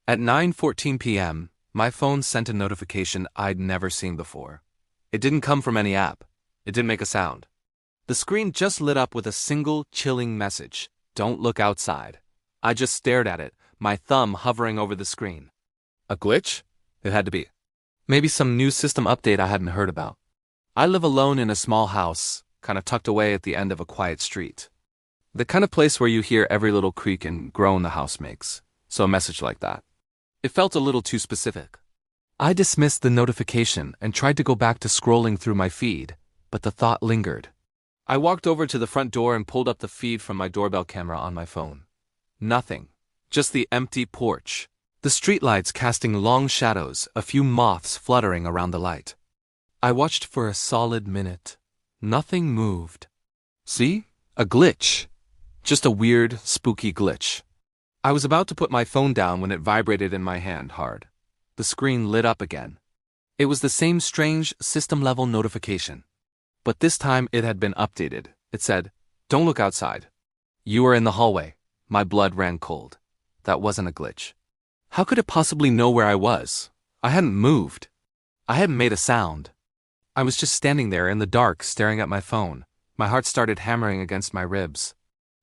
At 9:14 p.m., my phone sent a notification I'd never seen before. It didn't come from any app. It didn't make a sound. The screen just lit up with a single chilling message: "Don't look outside." I just stared at it, my thumb hovering over the screen. A glitch? It had to be. Maybe some new system update I hadn't heard about. I live alone in a small house, kind of tucked away at the end of a quiet street. The kind of place where you hear every little creak and groan the house makes. So a message like that. It felt a little too specific. I dismissed the notification and tried to go back to scrolling through my feed, but the thought lingered. I walked over to the front door and pulled up the feed from my doorbell camera on my phone. Nothing. Just the empty porch. The streetlights casting long shadows, a few moths fluttering around the light. I watched for a solid minute. Nothing moved. See? A glitch. Just a weird, spooky glitch. I was about to put my phone down when it vibrated in my hand hard. The screen lit up again. It was the same strange system-level notification. But this time it had been updated. It said, "Don't look outside. You are in the hallway." My blood ran cold. That wasn't a glitch. How could it possibly know where I was? I hadn't moved. I hadn't made a sound. I was just standing there in the dark staring at my phone. My heart started hammering against my ribs.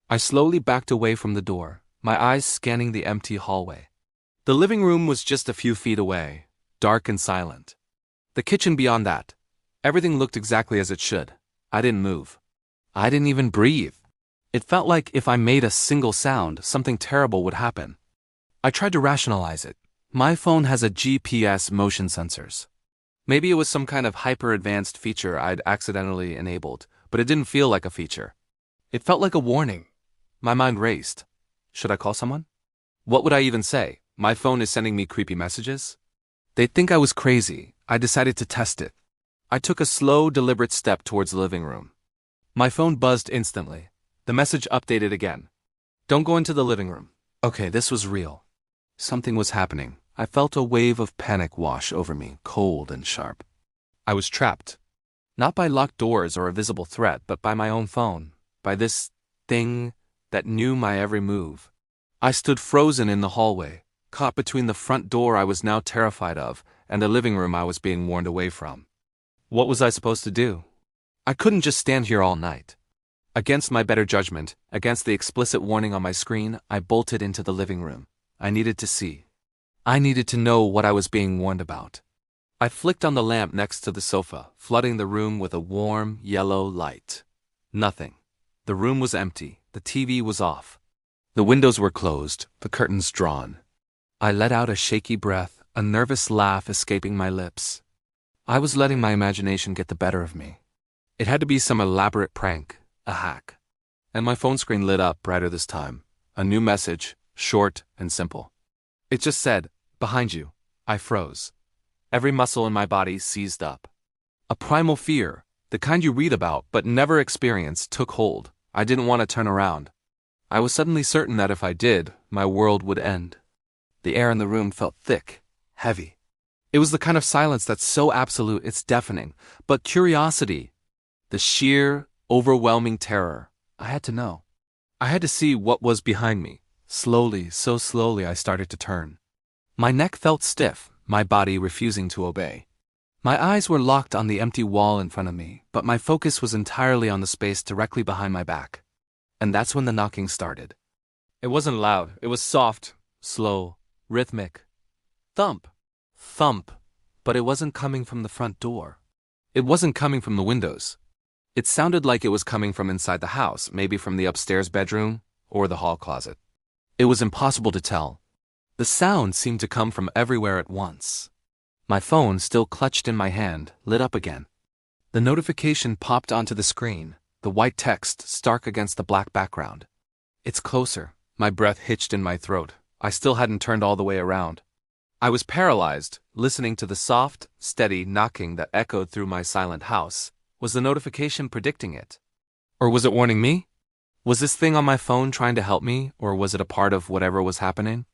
I slowly backed away from the door, my eyes scanning the empty hallway. The living room was just a few feet away, dark and silent. The kitchen beyond that. Everything looked exactly as it should. I didn't move. I didn't even breathe. It felt like if I made a single sound, something terrible would happen. I tried to rationalize it. My phone has a GPS motion sensors. Maybe it was some kind of hyper-advanced feature I'd accidentally enabled, but it didn't feel like a feature. It felt like a warning. My mind raced. Should I call someone? What would I even say? My phone is sending me creepy messages? They'd think I was crazy. I decided to test it. I took a slow, deliberate step towards the living room. My phone buzzed instantly. The message updated again. "Don't go into the living room." Okay, this was real. Something was happening. I felt a wave of panic wash over me, cold and sharp. I was trapped. Not by locked doors or a visible threat, but by my own phone. By this thing that knew my every move. I stood frozen in the hallway, caught between the front door I was now terrified of and the living room I was being warned away from. What was I supposed to do? I couldn't just stand here all night. Against my better judgment, against the explicit warning on my screen, I bolted into the living room. I needed to see. I needed to know what I was being warned about. I flicked on the lamp next to the sofa, flooding the room with a warm, yellow light. Nothing. The room was empty. The TV was off. The windows were closed, the curtains drawn. I let out a shaky breath, a nervous laugh escaping my lips. I was letting my imagination get the better of me. It had to be some elaborate prank, a hack. And my phone screen lit up brighter this time. A new message, short and simple. It just said, "Behind you." I froze. Every muscle in my body seized up. A primal fear, the kind you read about but never experience, took hold. I didn't want to turn around. I was suddenly certain that if I did, my world would end. The air in the room felt thick, heavy. It was the kind of silence that's so absolute it's deafening. But curiosity, the sheer, overwhelming terror, I had to know. I had to see what was behind me. Slowly, so slowly, I started to turn. My neck felt stiff, my body refusing to obey. My eyes were locked on the empty wall in front of me, but my focus was entirely on the space directly behind my back. And that's when the knocking started. It wasn't loud. It was soft, slow, rhythmic. Thump, thump. But it wasn't coming from the front door. It wasn't coming from the windows. It sounded like it was coming from inside the house, maybe from the upstairs bedroom or the hall closet. It was impossible to tell. The sound seemed to come from everywhere at once. My phone, still clutched in my hand, lit up again. The notification popped onto the screen, the white text stark against the black background. "It's closer." My breath hitched in my throat. I still hadn't turned all the way around. I was paralyzed, listening to the soft, steady knocking that echoed through my silent house. Was the notification predicting it? Or was it warning me? Was this thing on my phone trying to help me, or was it a part of whatever was happening?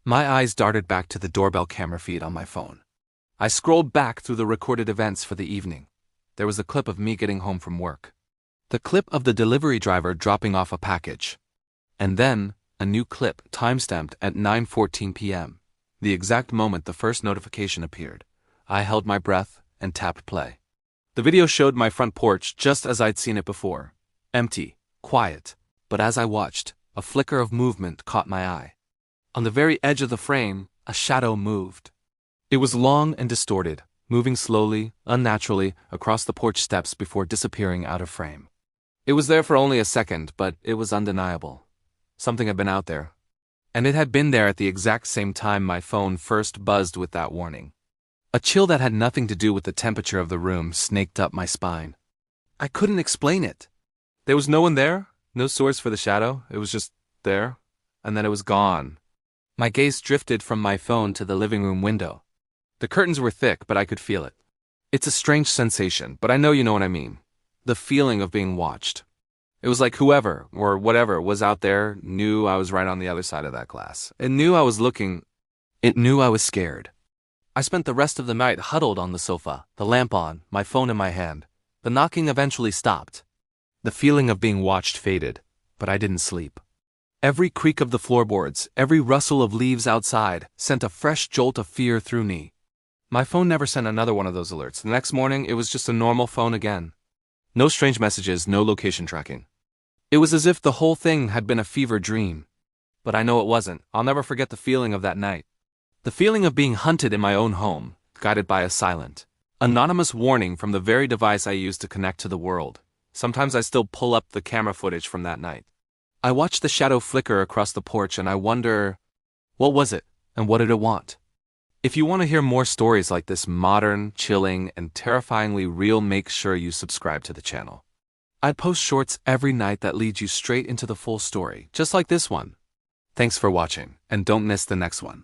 My eyes darted back to the doorbell camera feed on my phone. I scrolled back through the recorded events for the evening. There was a clip of me getting home from work. The clip of the delivery driver dropping off a package. And then, a new clip timestamped at 9:14 p.m. The exact moment the first notification appeared, I held my breath and tapped play. The video showed my front porch just as I'd seen it before. Empty, quiet, but as I watched, a flicker of movement caught my eye. On the very edge of the frame, a shadow moved. It was long and distorted, moving slowly, unnaturally, across the porch steps before disappearing out of frame. It was there for only a second, but it was undeniable. Something had been out there. And it had been there at the exact same time my phone first buzzed with that warning. A chill that had nothing to do with the temperature of the room snaked up my spine. I couldn't explain it. There was no one there, no source for the shadow. It was just there, and then it was gone. My gaze drifted from my phone to the living room window. The curtains were thick, but I could feel it. It's a strange sensation, but I know you know what I mean. The feeling of being watched. It was like whoever, or whatever, was out there knew I was right on the other side of that glass. It knew I was looking. It knew I was scared. I spent the rest of the night huddled on the sofa, the lamp on, my phone in my hand. The knocking eventually stopped. The feeling of being watched faded, but I didn't sleep. Every creak of the floorboards, every rustle of leaves outside, sent a fresh jolt of fear through me. My phone never sent another one of those alerts. The next morning, it was just a normal phone again. No strange messages, no location tracking. It was as if the whole thing had been a fever dream. But I know it wasn't. I'll never forget the feeling of that night. The feeling of being hunted in my own home, guided by a silent, anonymous warning from the very device I used to connect to the world. Sometimes I still pull up the camera footage from that night. I watch the shadow flicker across the porch and I wonder, what was it and what did it want? If you want to hear more stories like this modern, chilling, and terrifyingly real, make sure you subscribe to the channel. I'd post shorts every night that lead you straight into the full story, just like this one. Thanks for watching, and don't miss the next one.